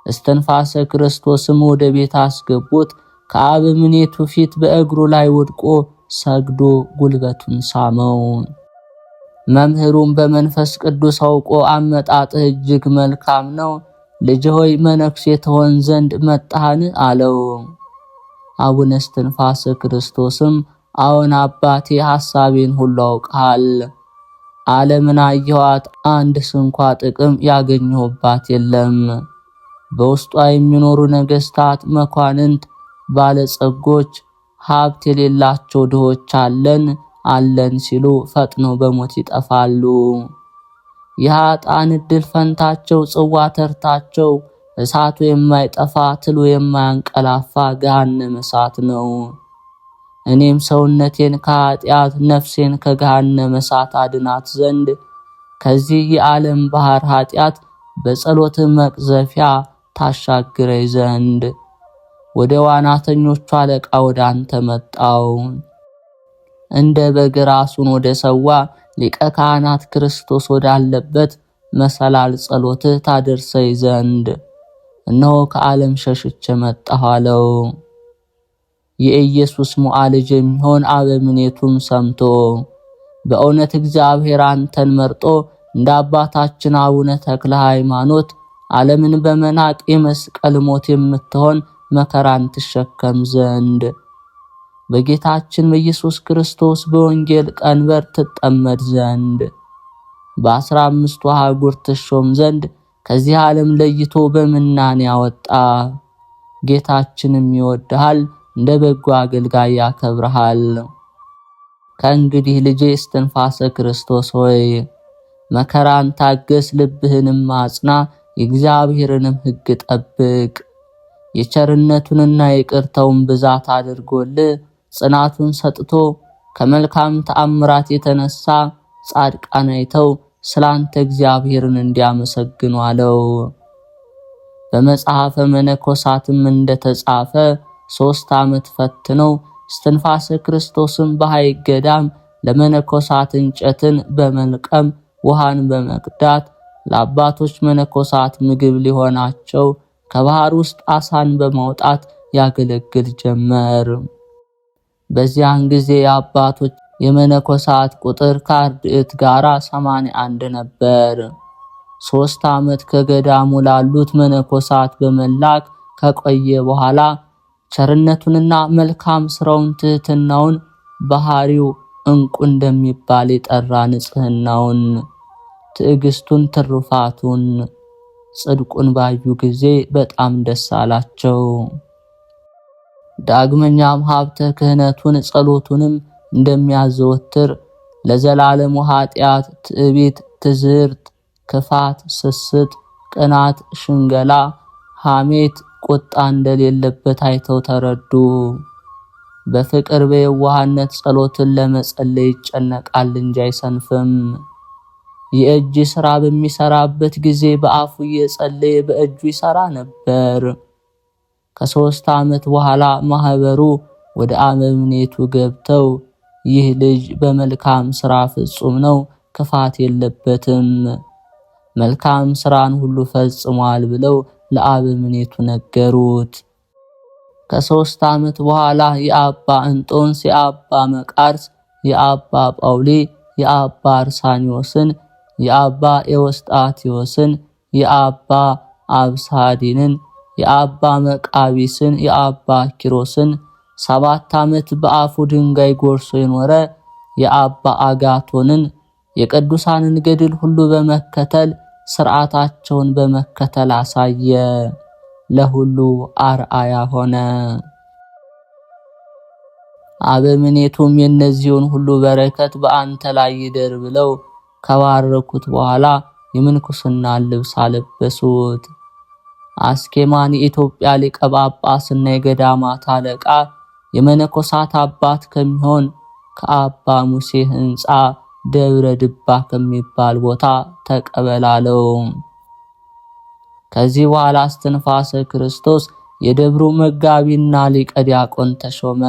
እስትንፋሰ ክርስቶስም ወደ ቤት አስገቡት። ከአበምኔቱ ፊት በእግሩ ላይ ወድቆ ሰግዶ ጉልበቱን ሳመው። መምህሩም በመንፈስ ቅዱስ አውቆ አመጣጥህ እጅግ መልካም ነው፣ ልጅ ሆይ መነኩሴ ትሆን ዘንድ መጣህን? አለው። አቡነ እስትንፋሰ ክርስቶስም አዎን አባቴ፣ ሐሳቤን ሁሉ አውቀሃል። ዓለምን አየኋት፣ አንድ ስንኳ ጥቅም ያገኘሁባት የለም። በውስጧ የሚኖሩ ነገስታት፣ መኳንንት፣ ባለጸጎች፣ ሀብት የሌላቸው ድሆች አለን ሲሉ ፈጥነው በሞት ይጠፋሉ። የኃጥአን ዕድል ፈንታቸው፣ ጽዋ ተርታቸው እሳቱ የማይጠፋ ትሉ የማያንቀላፋ ገሃነመ እሳት ነው። እኔም ሰውነቴን ከኃጢአት ነፍሴን ከገሃነመ እሳት አድናት ዘንድ ከዚህ የዓለም ባህር ኃጢአት በጸሎት መቅዘፊያ ታሻግረኝ ዘንድ ወደ ዋናተኞቹ አለቃ ወደ አንተ መጣው። እንደ በግ ራሱን ወደ ሰዋ ሊቀ ካህናት ክርስቶስ ወዳለበት መሰላል ጸሎትህ ታደርሰኝ ዘንድ እነሆ ከዓለም ሸሽቼ መጣሁ አለው። የኢየሱስ ሞዓ ልጅ የሚሆን አበምኔቱም ሰምቶ በእውነት እግዚአብሔር አንተን መርጦ እንደ አባታችን አቡነ ተክለ ሃይማኖት ዓለምን በመናቅ የመስቀል ሞት የምትሆን መከራን ትሸከም ዘንድ በጌታችን በኢየሱስ ክርስቶስ በወንጌል ቀንበር ትጠመድ ዘንድ በ15 አህጉር ትሾም ዘንድ ከዚህ ዓለም ለይቶ በምናኔ ያወጣ ጌታችንም ይወድሃል፣ እንደ በጎ አገልጋይ ያከብርሃል። ከእንግዲህ ልጄ እስትንፋሰ ክርስቶስ ሆይ መከራን ታገስ፣ ልብህንም አጽና፣ የእግዚአብሔርንም ሕግ ጠብቅ። የቸርነቱንና የይቅርታውን ብዛት አድርጎልህ ጽናቱን ሰጥቶ ከመልካም ተአምራት የተነሳ ጻድቃን አይተው ስላንተ እግዚአብሔርን እንዲያመሰግኑ አለው። በመጽሐፈ መነኮሳትም እንደተጻፈ 3 ዓመት ፈትነው እስትንፋሰ ክርስቶስም በሐይቅ ገዳም ለመነኮሳት እንጨትን በመልቀም ውሃን በመቅዳት ለአባቶች መነኮሳት ምግብ ሊሆናቸው ከባህር ውስጥ አሳን በማውጣት ያገለግል ጀመር። በዚያን ጊዜ የአባቶች የመነኮሳት ቁጥር ከአርድእት ጋራ 81 ነበር። 3 ዓመት ከገዳሙ ላሉት መነኮሳት በመላክ ከቆየ በኋላ ቸርነቱንና መልካም ስራውን፣ ትህትናውን፣ ባህሪው እንቁ እንደሚባል የጠራ ንጽህናውን፣ ትዕግስቱን፣ ትሩፋቱን፣ ጽድቁን ባዩ ጊዜ በጣም ደስ አላቸው። ዳግመኛም ሀብተ ክህነቱን ጸሎቱንም እንደሚያዘወትር ለዘላለሙ ኃጢአት፣ ትዕቢት፣ ትዝርት፣ ክፋት፣ ስስት፣ ቅናት፣ ሽንገላ፣ ሐሜት፣ ቁጣ እንደሌለበት አይተው ተረዱ። በፍቅር በየዋህነት ጸሎትን ለመጸለይ ይጨነቃል እንጂ አይሰንፍም። የእጅ ሥራ በሚሰራበት ጊዜ በአፉ እየጸለየ በእጁ ይሰራ ነበር። ከ3 ዓመት በኋላ ማህበሩ ወደ አበምኔቱ ገብተው ይህ ልጅ በመልካም ሥራ ፍጹም ነው፣ ክፋት የለበትም፣ መልካም ሥራን ሁሉ ፈጽሟል ብለው ለአበምኔቱ ነገሩት። ከ3 ዓመት በኋላ የአባ እንጦንስ፣ የአባ መቃርስ፣ የአባ ጳውሊ፣ የአባ አርሳኒዮስን፣ የአባ ኤዎስጣቴዎስን፣ የአባ አብሳዲንን፣ የአባ መቃቢስን፣ የአባ ኪሮስን 7 ዓመት በአፉ ድንጋይ ጎርሶ የኖረ የአባ አጋቶንን የቅዱሳንን ገድል ሁሉ በመከተል ሥርዓታቸውን በመከተል አሳየ። ለሁሉ አርአያ ሆነ። አበምኔቱም የእነዚህን ሁሉ በረከት በአንተ ላይ ይደር ብለው ከባረኩት በኋላ የምንኩስና ልብስ አለበሱት። አስኬማን የኢትዮጵያ ሊቀ ጳጳስና የገዳማት አለቃ የመነኮሳት አባት ከሚሆን ከአባ ሙሴ ሕንጻ ደብረ ድባ ከሚባል ቦታ ተቀበላለው። ከዚህ በኋላ እስትንፋሰ ክርስቶስ የደብሩ መጋቢና ሊቀ ዲያቆን ተሾመ።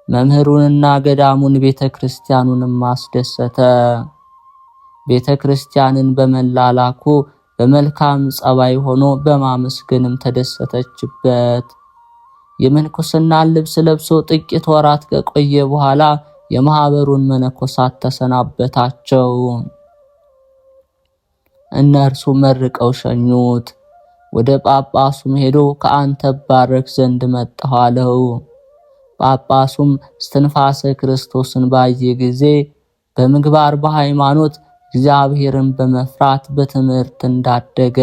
መምህሩንና ገዳሙን ቤተክርስቲያኑንም አስደሰተ። ቤተክርስቲያንን በመላላኩ በመልካም ጸባይ ሆኖ በማመስገንም ተደሰተችበት። የምንኩስናን ልብስ ለብሶ ጥቂት ወራት ከቆየ በኋላ የማህበሩን መነኮሳት ተሰናበታቸው። እነርሱ መርቀው ሸኙት። ወደ ጳጳሱም ሄዶ ከአንተ ባረክ ዘንድ መጣሁ አለው። ጳጳሱም እስትንፋሰ ክርስቶስን ባየ ጊዜ በምግባር በሃይማኖት እግዚአብሔርን በመፍራት በትምህርት እንዳደገ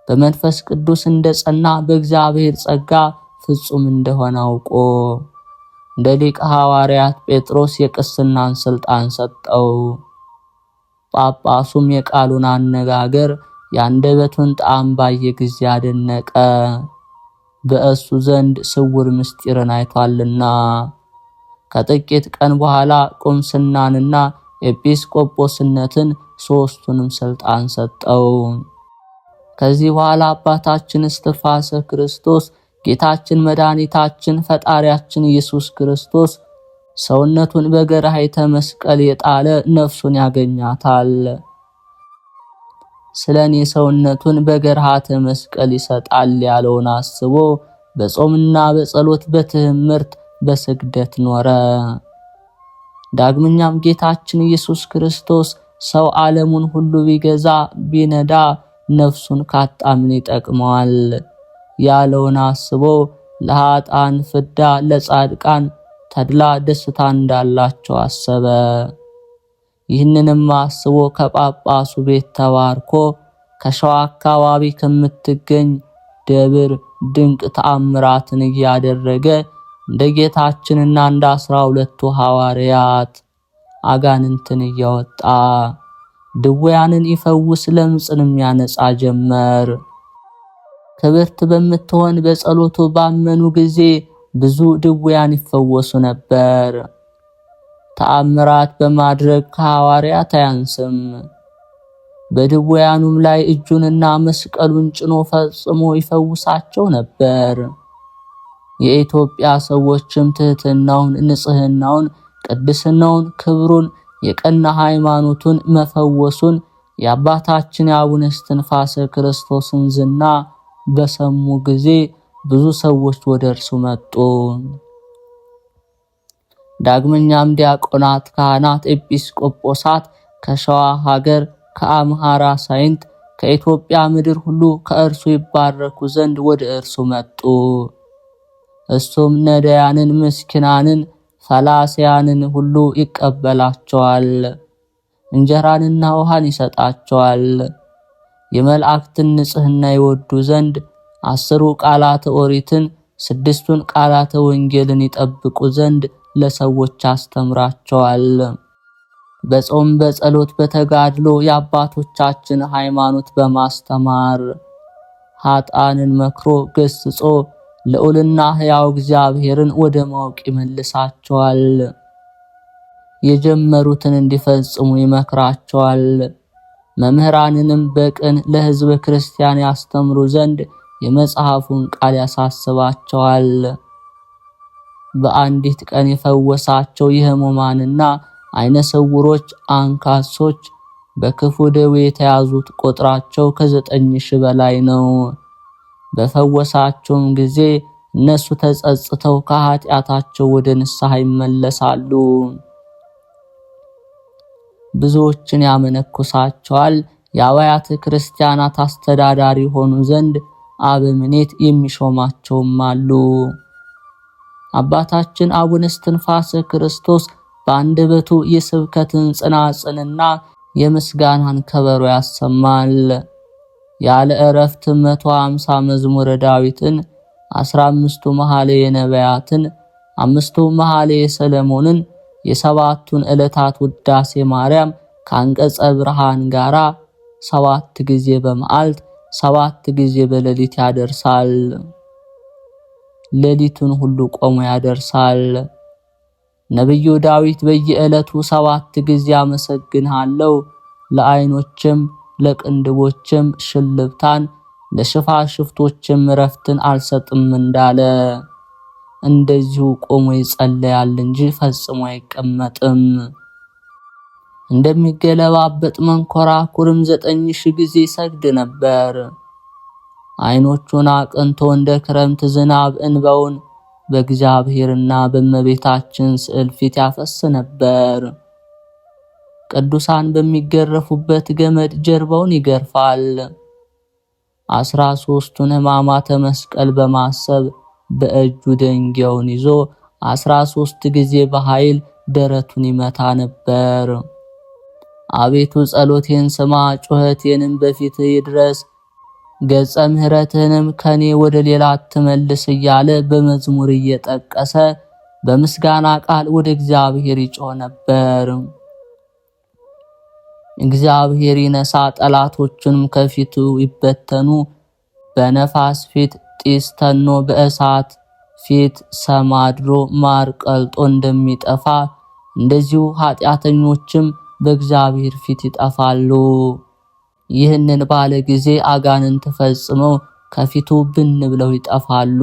በመንፈስ ቅዱስ እንደጸና በእግዚአብሔር ጸጋ ፍጹም እንደሆነ አውቆ እንደ ሊቀ ሐዋርያት ጴጥሮስ የቅስናን ስልጣን ሰጠው። ጳጳሱም የቃሉን አነጋገር የአንደበቱን ጣዕም ባየ ጊዜ አደነቀ። በእሱ ዘንድ ስውር ምስጢርን አይቷልና። ከጥቂት ቀን በኋላ ቁምስናንና ኤጲስቆጶስነትን ሦስቱንም ስልጣን ሰጠው። ከዚህ በኋላ አባታችን እስትንፋሰ ክርስቶስ ጌታችን መድኃኒታችን ፈጣሪያችን ኢየሱስ ክርስቶስ ሰውነቱን በገራሂተ መስቀል የጣለ ነፍሱን ያገኛታል። ስለኔ ሰውነቱን በገራሂተ መስቀል ይሰጣል ያለውን አስቦ በጾምና በጸሎት በትምህርት በስግደት ኖረ። ዳግመኛም ጌታችን ኢየሱስ ክርስቶስ ሰው ዓለሙን ሁሉ ቢገዛ ቢነዳ ነፍሱን ካጣ ምን ይጠቅመዋል ያለውን አስቦ ለኃጥአን ፍዳ ለጻድቃን ተድላ ደስታ እንዳላቸው አሰበ። ይህንንም አስቦ ከጳጳሱ ቤት ተባርኮ ከሸዋ አካባቢ ከምትገኝ ደብር ድንቅ ተአምራትን እያደረገ እንደ ጌታችንና እንደ 12ቱ ሐዋርያት አጋንንትን እያወጣ ድውያንን ይፈውስ ለምጽንም ያነጻ ጀመር። ክብርት በምትሆን በጸሎቱ ባመኑ ጊዜ ብዙ ድውያን ይፈወሱ ነበር። ተአምራት በማድረግ ከሐዋርያት አያንስም። በድውያኑም ላይ እጁንና መስቀሉን ጭኖ ፈጽሞ ይፈውሳቸው ነበር። የኢትዮጵያ ሰዎችም ትህትናውን፣ ንጽህናውን፣ ቅድስናውን፣ ክብሩን፣ የቀና ሃይማኖቱን፣ መፈወሱን የአባታችን የአቡነ እስትንፋሰ ክርስቶስን ዝና በሰሙ ጊዜ ብዙ ሰዎች ወደ እርሱ መጡ። ዳግመኛም ዲያቆናት፣ ካህናት፣ ኤጲስቆጶሳት ከሸዋ ሀገር፣ ከአምሃራ ሳይንት፣ ከኢትዮጵያ ምድር ሁሉ ከእርሱ ይባረኩ ዘንድ ወደ እርሱ መጡ። እሱም ነዳያንን፣ ምስኪናንን፣ ፈላሲያንን ሁሉ ይቀበላቸዋል። እንጀራንና ውሃን ይሰጣቸዋል። የመላእክትን ንጽህና ይወዱ ዘንድ 10 ቃላተ ኦሪትን 6ቱን ቃላተ ወንጌልን ይጠብቁ ዘንድ ለሰዎች አስተምራቸዋል። በጾም በጸሎት በተጋድሎ የአባቶቻችን ሃይማኖት በማስተማር ኃጥአንን መክሮ ገስጾ ልዑልና ሕያው እግዚአብሔርን ወደ ማወቅ ይመልሳቸዋል። የጀመሩትን እንዲፈጽሙ ይመክራቸዋል። መምህራንንም በቅን ለሕዝበ ክርስቲያን ያስተምሩ ዘንድ የመጽሐፉን ቃል ያሳስባቸዋል። በአንዲት ቀን የፈወሳቸው የሕሙማንና አይነ ስውሮች፣ አንካሶች፣ በክፉ ደዌ የተያዙት ቁጥራቸው ከ9,000 በላይ ነው። በፈወሳቸውም ጊዜ እነሱ ተጸጽተው ከኃጢአታቸው ወደ ንስሐ ይመለሳሉ። ብዙዎችን ያመነኩሳቸዋል። የአብያተ ክርስቲያናት አስተዳዳሪ ሆኑ ዘንድ አበምኔት የሚሾማቸውም አሉ። አባታችን አቡነ እስትንፋሰ ክርስቶስ በአንደበቱ የስብከትን ጽናጽንና የምስጋናን ከበሮ ያሰማል። ያለ እረፍት 150 መዝሙረ ዳዊትን፣ 15ቱ መኃልየ ነቢያትን፣ 5ቱ መኃልየ ሰሎሞንን፣ የ7ቱን ዕለታት ውዳሴ ማርያም ከአንቀጸ ብርሃን ጋራ 7 ጊዜ በመዓልት 7 ጊዜ በሌሊት ያደርሳል። ሌሊቱን ሁሉ ቆሞ ያደርሳል። ነብዩ ዳዊት በየዕለቱ 7 ጊዜ አመሰግንሃለሁ፣ ለዓይኖችም ለቅንድቦችም ሽልብታን ለሽፋሽፍቶችም ረፍትን አልሰጥም እንዳለ እንደዚሁ ቆሞ ይጸልያል እንጂ ፈጽሞ አይቀመጥም። እንደሚገለባበጥ መንኮራኩርም 9000 ጊዜ ይሰግድ ነበር። ዓይኖቹን አቅንቶ እንደ ክረምት ዝናብ እንባውን በእግዚአብሔርና በእመቤታችን ስዕል ፊት ያፈስ ነበር። ቅዱሳን በሚገረፉበት ገመድ ጀርባውን ይገርፋል። 13ቱን ሕማማተ መስቀል በማሰብ በእጁ ደንጊያውን ይዞ 13 ጊዜ በኃይል ደረቱን ይመታ ነበር። አቤቱ ጸሎቴን ስማ፣ ጩኸቴንም በፊትህ ይድረስ፣ ገጸ ምሕረትህንም ከኔ ወደ ሌላ አትመልስ እያለ በመዝሙር እየጠቀሰ በምስጋና ቃል ወደ እግዚአብሔር ይጮህ ነበር። እግዚአብሔር ይነሳ፣ ጠላቶቹንም ከፊቱ ይበተኑ። በነፋስ ፊት ጢስ ተኖ በእሳት ፊት ሰም አድሮ ማር ቀልጦ እንደሚጠፋ እንደዚሁ ኃጢአተኞችም በእግዚአብሔር ፊት ይጠፋሉ። ይህንን ባለ ጊዜ አጋንንት ፈጽመው ከፊቱ ብን ብለው ይጠፋሉ።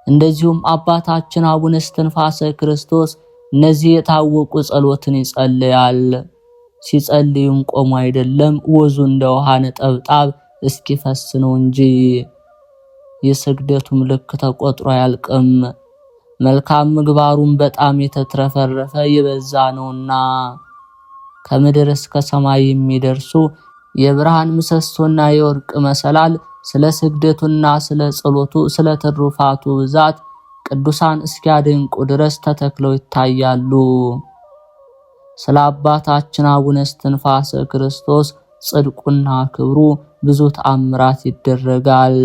እንደዚሁም አባታችን አቡነ እስትንፋሰ ክርስቶስ እነዚህ የታወቁ ጸሎትን ይጸልያል። ሲጸልዩም ቆሞ አይደለም፣ ወዙ እንደ ውሃ ነጠብጣብ እስኪፈስ ነው እንጂ። የስግደቱም ልክ ተቆጥሮ አያልቅም። መልካም ምግባሩም በጣም የተትረፈረፈ የበዛ ነውና ከምድር እስከ ሰማይ የሚደርሱ የብርሃን ምሰሶና የወርቅ መሰላል ስለ ስግደቱና ስለ ጸሎቱ ስለ ትሩፋቱ ብዛት ቅዱሳን እስኪያደንቁ ድረስ ተተክለው ይታያሉ። ስለ አባታችን አቡነ እስትንፋሰ ክርስቶስ ጽድቁና ክብሩ ብዙ ተአምራት ይደረጋል።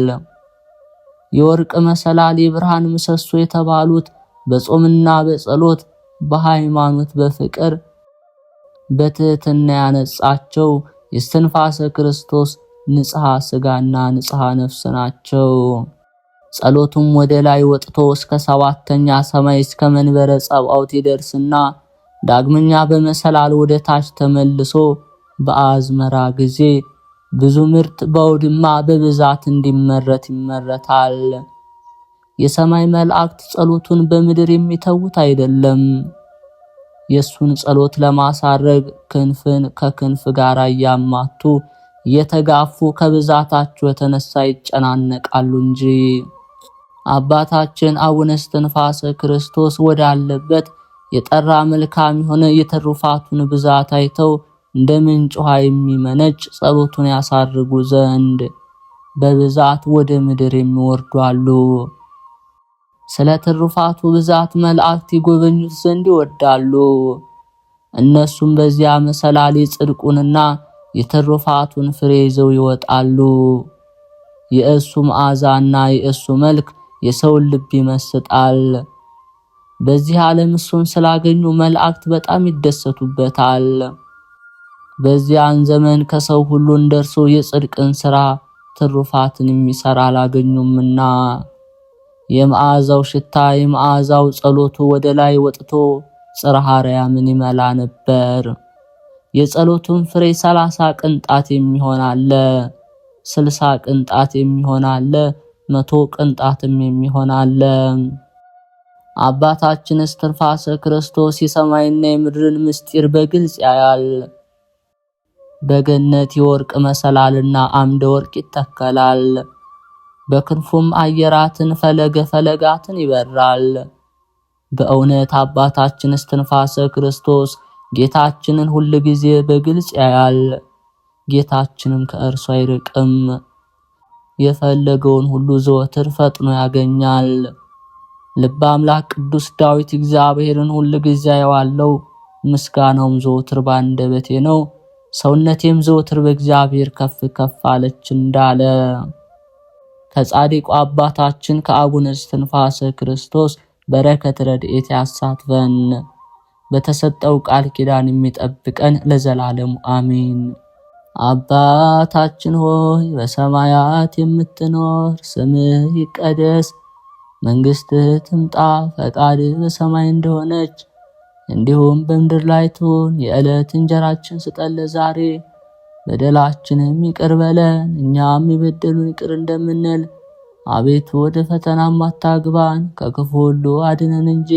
የወርቅ መሰላል የብርሃን ምሰሶ የተባሉት በጾምና በጸሎት በሃይማኖት በፍቅር በትህትና ያነጻቸው የእስትንፋሰ ክርስቶስ ንጽሐ ሥጋና ንጽሐ ነፍስ ናቸው። ጸሎቱም ወደ ላይ ወጥቶ እስከ 7ኛ ሰማይ እስከ መንበረ ጸባዖት ይደርስና ዳግመኛ በመሰላል ወደ ታች ተመልሶ በአዝመራ ጊዜ ብዙ ምርት በውድማ በብዛት እንዲመረት ይመረታል። የሰማይ መላእክት ጸሎቱን በምድር የሚተዉት አይደለም። የሱን ጸሎት ለማሳረግ ክንፍን ከክንፍ ጋር እያማቱ እየተጋፉ ከብዛታቸው የተነሳ ይጨናነቃሉ እንጂ። አባታችን አቡነ እስትንፋሰ ክርስቶስ ወዳለበት የጠራ መልካም የሆነ የትሩፋቱን ብዛት አይተው እንደ ምንጭ ውሃ የሚመነጭ ጸሎቱን ያሳርጉ ዘንድ በብዛት ወደ ምድር የሚወርዱ አሉ። ስለ ትሩፋቱ ብዛት መላእክት ይጎበኙት ዘንድ ይወዳሉ። እነሱም በዚያ መሰላል የጽድቁንና የትሩፋቱን ፍሬ ይዘው ይወጣሉ። የእሱ መዓዛና የእሱ መልክ የሰውን ልብ ይመስጣል። በዚህ ዓለም እሱን ስላገኙ መላእክት በጣም ይደሰቱበታል። በዚያን ዘመን ከሰው ሁሉ እንደርሱ የጽድቅን ሥራ ትሩፋትን የሚሰራ አላገኙምና የመዓዛው ሽታ የመዓዛው ጸሎቱ ወደ ላይ ወጥቶ ጽርሐ አርያምን ይመላ ነበር። የጸሎቱን ፍሬ 30 ቅንጣት የሚሆን አለ፣ 60 ቅንጣት የሚሆን አለ፣ 100 ቅንጣትም የሚሆን አለ። አባታችን እስትንፋሰ ክርስቶስ የሰማይና የምድርን ምስጢር በግልጽ ያያል። በገነት የወርቅ መሰላልና አምደ ወርቅ ይተከላል። በክንፉም አየራትን ፈለጋትን ይበራል። በእውነት አባታችን እስትንፋሰ ክርስቶስ ጌታችንን ሁል ጊዜ በግልጽ ያያል። ጌታችንም ከእርሱ አይርቅም። የፈለገውን ሁሉ ዘወትር ፈጥኖ ያገኛል። ልበ አምላክ ቅዱስ ዳዊት እግዚአብሔርን ሁል ጊዜ አየዋለሁ፣ ምስጋናውም ዘወትር ባንደበቴ ነው፣ ሰውነቴም ዘወትር በእግዚአብሔር ከፍ ከፍ አለች እንዳለ ከጻድቁ አባታችን ከአቡነ እስትንፋሰ ክርስቶስ በረከት ረድኤት ያሳትፈን፣ በተሰጠው ቃል ኪዳን የሚጠብቀን ለዘላለሙ አሜን። አባታችን ሆይ በሰማያት የምትኖር፣ ስምህ ይቀደስ፣ መንግስትህ ትምጣ፣ ፈቃድህ በሰማይ እንደሆነች እንዲሁም በምድር ላይ ትሁን። የዕለት እንጀራችንን ስጠን ዛሬ፣ በደላችንን ይቅር በለን እኛም የበደሉን ይቅር እንደምንል፣ አቤቱ ወደ ፈተናም አታግባን፣ ከክፉ ሁሉ አድነን እንጂ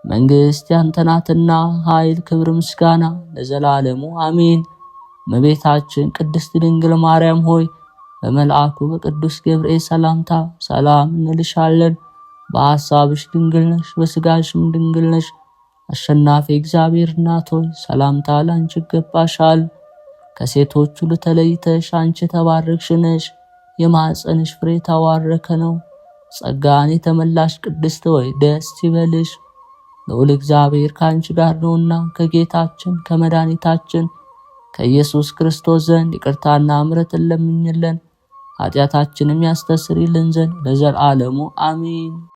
መንግሥት ያንተ ናትና፣ ኃይል፣ ክብር፣ ምስጋና ለዘላለሙ አሜን። እመቤታችን ቅድስት ድንግል ማርያም ሆይ በመልአኩ በቅዱስ ገብርኤል ሰላምታ ሰላም እንልሻለን። በሐሳብሽ ድንግል ነሽ፣ በሥጋሽም ድንግል ነሽ። አሸናፊ እግዚአብሔር እናት ሆይ ሰላምታ ላንቺ ይገባሻል። ከሴቶች ሁሉ ተለይተሽ አንቺ የተባረክሽ ነሽ። የማኅፀንሽ ፍሬ የተባረከ ነው። ጸጋን የተመላሽ ቅድስት ሆይ ደስ ይበልሽ፣ ልዑል እግዚአብሔር ከአንቺ ጋር ነውና ከጌታችን ከመድኃኒታችን ከኢየሱስ ክርስቶስ ዘንድ ይቅርታና ምሕረትን ለምኝልን ኃጢአታችንም ያስተሰርይልን ዘንድ ለዘላለሙ አሜን።